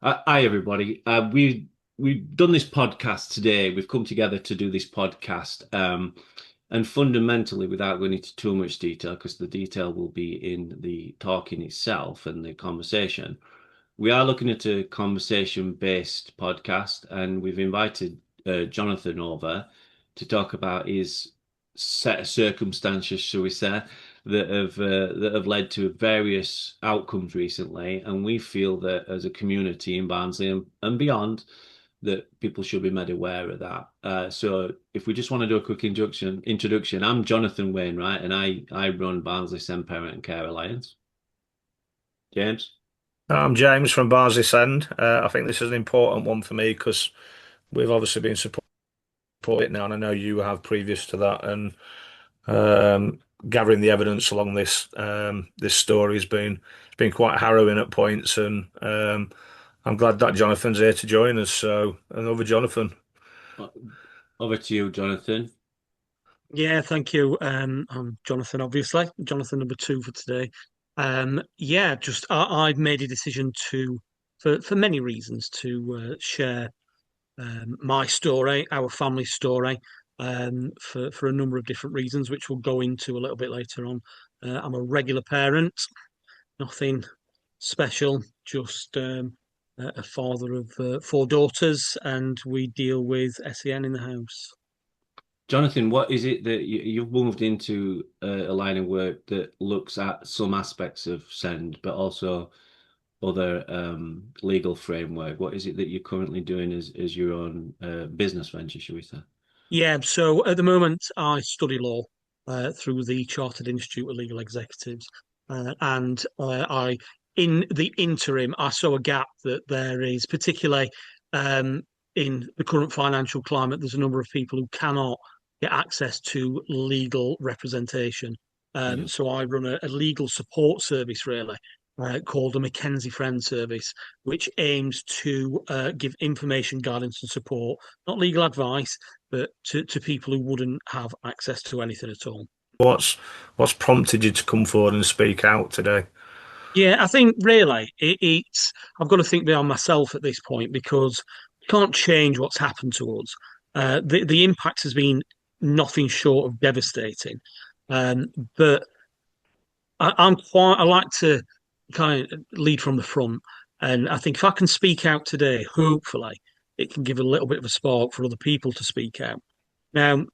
Hi everybody. We've done this podcast today. We've come together to do this podcast, and fundamentally, without going into too much detail, because the detail will be in the talking itself and the conversation. We are looking at a conversation-based podcast, and we've invited Jonathan over to talk about his set of circumstances, shall we say, that have led to various outcomes recently. And we feel that as a community in Barnsley and beyond, that people should be made aware of that. So, if we just want to do a quick introduction, I'm Jonathan Wainwright, and I run Barnsley Send Parent and Care Alliance. James. I'm James from Barnsley Send. I think this is an important one for me because we've obviously been supporting it now, and I know you have previous to that. And gathering the evidence along this story has been quite harrowing at points. And I'm glad that Jonathan's here to join us. So, another Jonathan. Over to you, Jonathan. Yeah, thank you. I'm Jonathan, obviously. Jonathan number two for today. Yeah, just I've made a decision for many reasons, to share my story, our family story, for a number of different reasons, which we'll go into a little bit later on. I'm a regular parent, nothing special, just a father of four daughters, and we deal with SEN in the house. Jonathan, what is it that you've moved into a line of work that looks at some aspects of Send, but also other legal framework? What is it that you're currently doing as your own business venture, should we say? Yeah, so at the moment I study law through the Chartered Institute of Legal Executives, and in the interim, I saw a gap that there is, particularly um, in the current financial climate. There's a number of people who cannot get access to legal representation. Yeah. So I run a legal support service, really, called the Mackenzie Friend Service, which aims to give information, guidance, and support, not legal advice, but to people who wouldn't have access to anything at all. What's what's prompted you to come forward and speak out today? Yeah, I think really it's I've got to think beyond myself at this point, because we can't change what's happened to us. The impact has been nothing short of devastating. Um, but I like to kind of lead from the front, and I think if I can speak out today, hopefully it can give a little bit of a spark for other people to speak out. Now,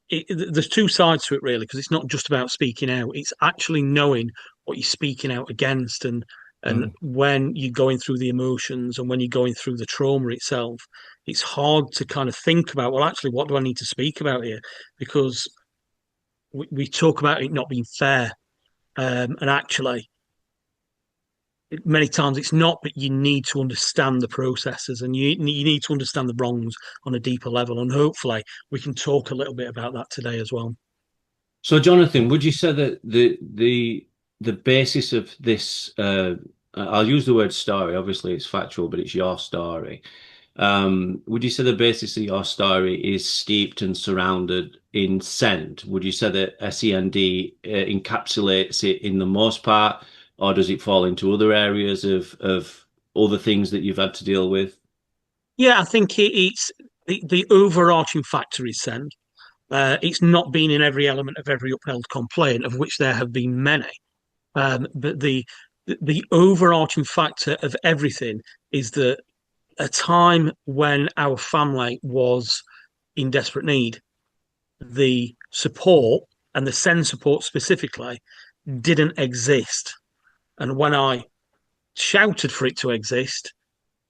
there's two sides to it, really, because it's not just about speaking out. It's actually knowing what you're speaking out against, and Mm. when you're going through the emotions and when you're going through the trauma itself, it's hard to kind of think about, well, actually, what do I need to speak about here? Because we talk about it not being fair, and actually, many times it's not, but you need to understand the processes, and you need to understand the wrongs on a deeper level. And hopefully we can talk a little bit about that today as well. So, Jonathan, would you say that the basis of this, I'll use the word story, obviously it's factual, but it's your story. Would you say the basis of your story is steeped and surrounded in Send? Would you say that SEND encapsulates it in the most part, or does it fall into other areas of other things that you've had to deal with? Yeah, I think it's the overarching factor is send. It's not been in every element of every upheld complaint, of which there have been many. But the overarching factor of everything is that a time when our family was in desperate need, the support, and the send support specifically, didn't exist. And when I shouted for it to exist,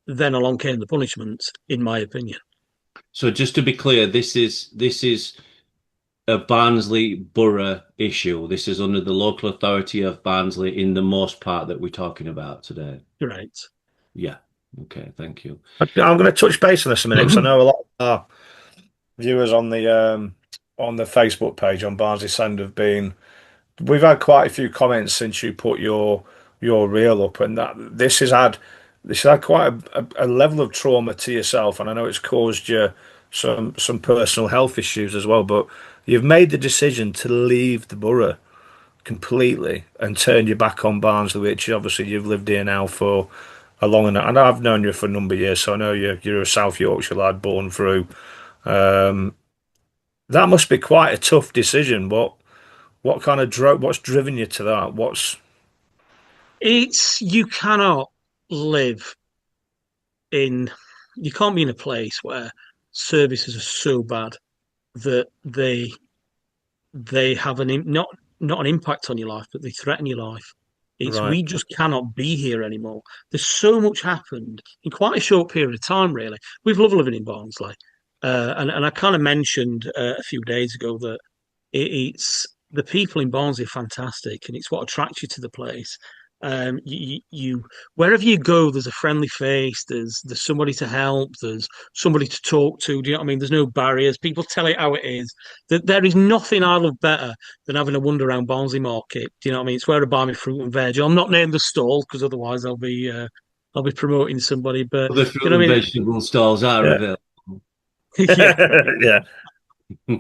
then along came the punishment, in my opinion. So, just to be clear, this is a Barnsley Borough issue. This is under the local authority of Barnsley in the most part that we're talking about today. Right. Yeah. Okay. Thank you. I'm going to touch base on this a minute because I know a lot of our viewers on the Facebook page on Barnsley Send have been. We've had quite a few comments since you put your reel up, and that this has had quite a level of trauma to yourself, and I know it's caused you some personal health issues as well. But you've made the decision to leave the borough completely and turn your back on Barnsley, which obviously you've lived here now for and I've known you for a number of years, so I know you're a South Yorkshire lad born through. Um, that must be quite a tough decision. What kind of what's driven you to that? What's It's you cannot live in you can't be in a place where services are so bad that they have not an impact on your life, but they threaten your life. It's right? we just cannot be here anymore. There's so much happened in quite a short period of time, really. We've loved living in Barnsley, and I kind of mentioned a few days ago that it's the people in Barnsley are fantastic, and it's what attracts you to the place. You wherever you go, there's a friendly face. There's somebody to help. There's somebody to talk to. Do you know what I mean? There's no barriers. People tell it how it is. That there is nothing I love better than having a wander around Barnsley Market. Do you know what I mean? It's where I buy my fruit and veg. I'm not naming the stall because otherwise I'll be promoting somebody. But Other do you fruit know and what I mean? vegetable stalls are Yeah, available. Yeah. yeah.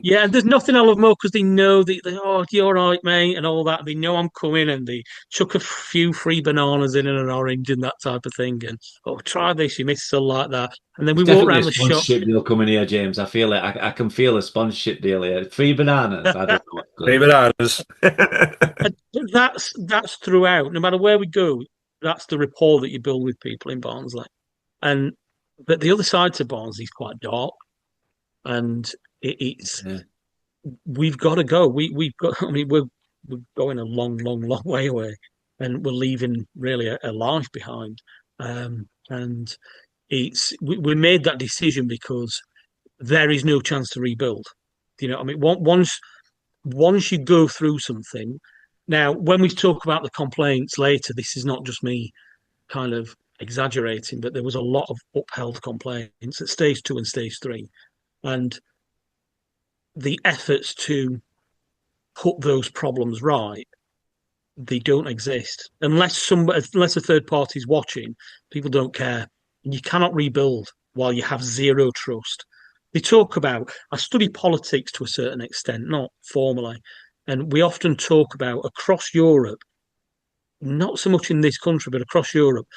Yeah, and there's nothing I love more because they know oh, you're all right, mate, and all that. They know I'm coming, and they chuck a few free bananas in and an orange and that type of thing. And oh, try this, you miss so like that. And then There's we walk definitely a around the shop. sponsorship deal coming here, James. I feel it. I can feel a sponsorship deal here. Free bananas. I don't know what's going Three on. bananas. And that's throughout. No matter where we go, that's the rapport that you build with people in Barnsley. And but the other side to Barnsley is quite dark, and it's Yeah. we've got to go. We've got. I mean, we're going a long, long, long way away, and we're leaving really a life behind. And we made that decision because there is no chance to rebuild. You know, I mean, once you go through something. Now, when we talk about the complaints later, this is not just me kind of exaggerating, but there was a lot of upheld complaints at stage 2 and stage 3, and the efforts to put those problems right, they don't exist unless a third party is watching. People don't care, and you cannot rebuild while you have zero trust. They talk about. I study politics to a certain extent, not formally, and we often talk about across Europe, not so much in this country, but across Europe,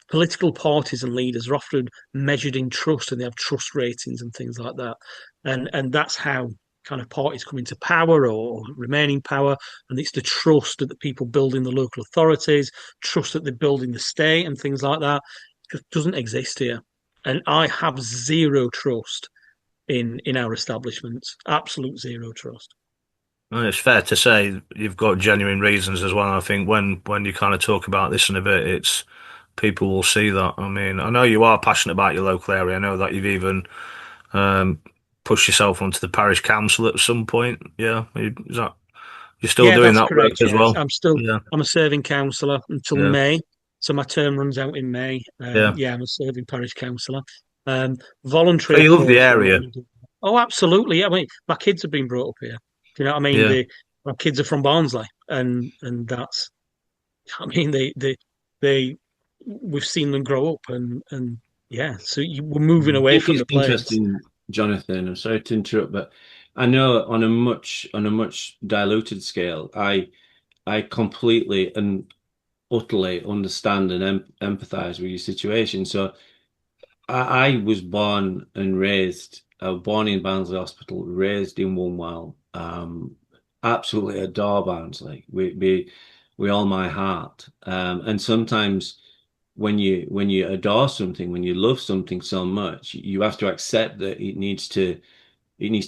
political parties and leaders are often measured in trust, and they have trust ratings and things like that, and that's how kind of parties come into power or remain in power, and it's the trust that the people build in the local authorities, trust that they build in the state, and things like that. It just doesn't exist here, and I have zero trust in our establishments, absolute zero trust. And it's fair to say you've got genuine reasons as well. I think when you kind of talk about this in a bit, it's people will see that. I mean, I know you are passionate about your local area. I know that you've even um, pushed yourself onto the parish council at some point. Yeah, is that you're still Yeah, doing that's that work correct. as Yes, well? Yeah, I'm a serving councillor until yeah, May, so my term runs out in May. yeah. Yeah, I'm a serving parish councillor. So Voluntary, of you love the course. When area? I do. Oh, absolutely. Yeah, I mean, my kids have been brought up here. Do you know what I mean? Yeah. My kids are from Barnsley, and that's. I mean, they we've seen them grow up, and yeah. So we're moving I away think from it's the place. interesting, Jonathan. I'm sorry to interrupt, but I know on a much diluted scale, I completely and utterly understand and empathize with your situation. So I was born and raised, born in Barnsley Hospital, raised in Woolwell. Absolutely adore Barnsley. We all my heart. And sometimes when you adore something, when you love something so much, you have to accept that it needs to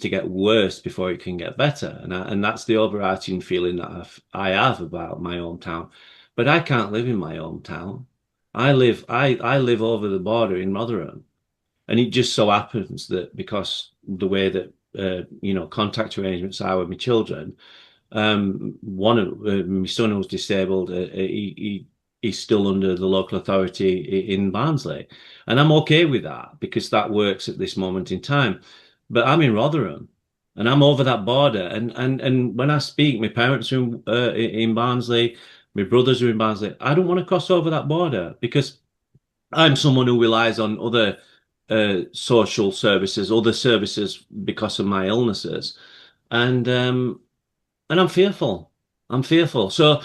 get worse before it can get better. And that's the overarching feeling that I have about my hometown. But I can't live in my hometown. I live over the border in Rotherham. And it just so happens that because the way that contact arrangements are with my children, one of my son who's disabled, he's still under the local authority in Barnsley, and I'm okay with that because that works at this moment in time. But I'm in Rotherham, and I'm over that border, and when I speak, my parents are in Barnsley, my brothers are in Barnsley. I don't want to cross over that border because I'm someone who relies on other social services, other services because of my illnesses, and um, and I'm fearful. I'm fearful. So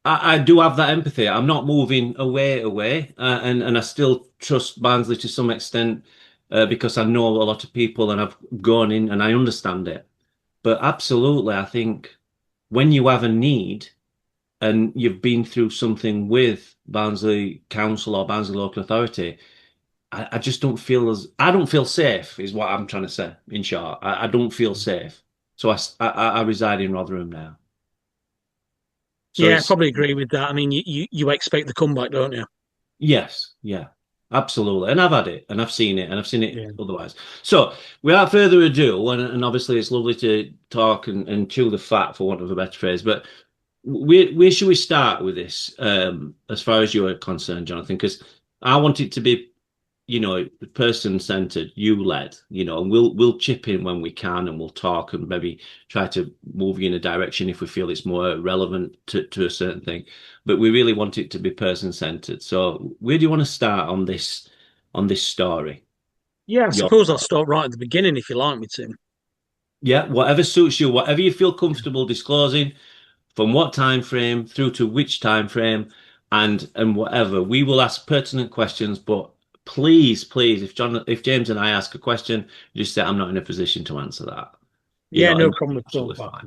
I do have that empathy. I'm not moving away, and I still trust Barnsley to some extent because I know a lot of people and I've gone in and I understand it. But absolutely, I think when you have a need and you've been through something with Barnsley Council or Barnsley Local Authority, I just don't feel as I don't feel safe, is what I'm trying to say. In short, I don't feel safe. So I reside in Rotherham now. So Yeah, I it's probably agree with that. I mean, you expect the comeback, don't you? yes, yeah, absolutely. And I've had it and I've seen it and I've seen it Yeah. otherwise. So without further ado, and obviously it's lovely to talk and chew the fat for want of a better phrase, but where should we start with this as far as you're concerned, Jonathan? Because I want it to be, person centered, you led, and we'll chip in when we can and we'll talk and maybe try to move you in a direction if we feel it's more relevant to a certain thing. But we really want it to be person centered. So where do you want to start on this story? Yeah, I Your suppose I'll start right at the beginning if you like me to. Yeah, whatever suits you, whatever you feel comfortable disclosing, from what time frame through to which time frame, and whatever. We will ask pertinent questions, but please, if James and I ask a question, just say I'm not in a position to answer that. Yeah, no And that's problem at all. absolutely fine.